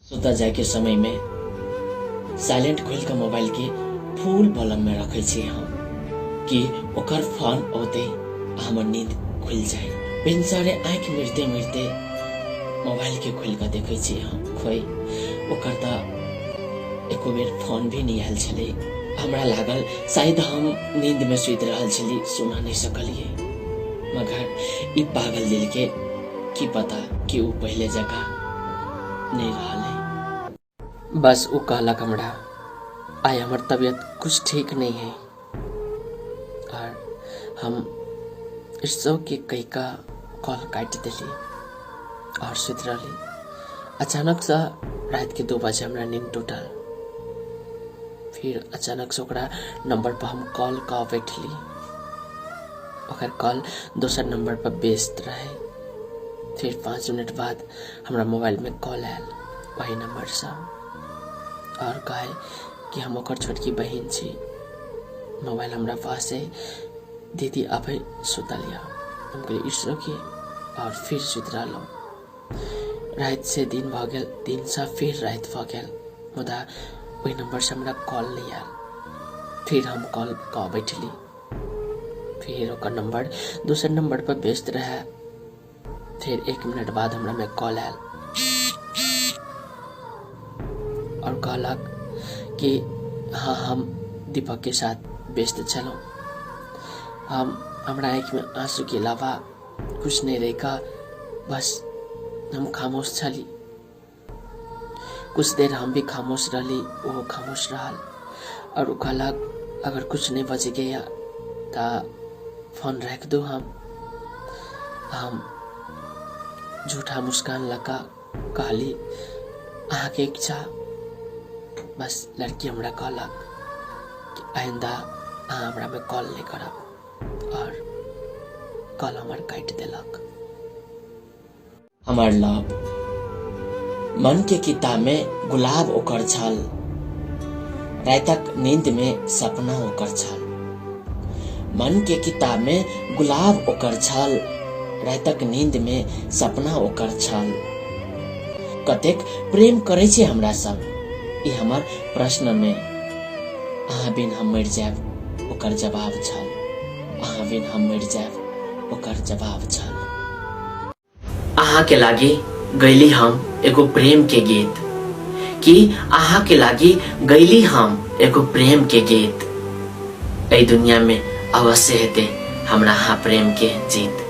सुता जाए के समय में साइलेंट खोल के मोबाइल के फुल वॉल्यूम में रखे छी हम कि ओकर फोन औते हमर नींद खुल जाए। भिनसरे आँख मिरते मिरते मोबाइल के खोल के देखे छी हम, खोई ओकर त एको बेर फोन भी नहीं आयल छले। हमरा लागल शायद हम नींद में सुत रहल छली, सुना नहीं सकलिए। मगर ई पागल दिल के की पता कि वो पहले जगह नहीं रहल है। बस वो कहलक हमरा आय हमर तबीयत कुछ ठीक नहीं है और हम ईर्षो के कई का कॉल काट दिली और सुत रही। अचानक से रात के 2 बजे हमरा नींद टूटल। फिर अचानक से ओकरा नंबर पर हम कॉल का बैठली। ओकर कॉल दूसर नंबर पर व्यस्त रहे। फिर 5 मिनट बाद हमरा मोबाइल में कॉल आयल वही नंबर से और कहे कि हम ओकर छोटकी बहन छी। मोबाइल हमरा पास है, दीदी अभी सुतलिया। हम कहली ईश्वर की और फिर सुत रहलहुँ। रात से दिन भ गेल, दिन से फिर रात भ गेल, मुदा वही नंबर से हमरा कॉल नहीं आयल। फिर हम कॉल का बैठली। फिर ओकर नंबर दूसरे नंबर पर व्यस्त रहे। फिर 1 मिनट बाद हमरा में कॉल आयल और कहलक कि हाँ हम दीपक के साथ व्यस्त छलौं। हमरा आँख में आंसू के अलावा कुछ नहीं रहेगा, बस हम खामोश छली। कुछ देर हम भी खामोश रहली, वो खामोश रहल और कहलक अगर कुछ नहीं बच गया तो फोन रख दो। हम झूठा मुस्कान लगा कहली अहाँ के इच्छा। बस लड़की हमरा कहलक कि आइंदा अहाँ हमरा में कॉल नहीं करब और कॉल हमर काट देलक। हमर लव मन के किताब में गुलाब ओकर छल, रातक नींद में सपना ओकर छल। मन के किताब में गुलाब ओकर छल, रातक नींद में सपना ओकर छल। कतेक प्रेम करे छे हमरा संग, ई हमर प्रश्न में अहाँ बिन हम मर जाब ओकर जवाब छल। अहाँ बिन हम मर जाब ओकर जवाब छल। अहाँ के लागी गैली हम एगो प्रेम के गीत, कि अहाँ के लागी गैली हम एगो प्रेम के गीत। ए दुनिया में अवश्य हेते हमरा हाँ प्रेम के जीत।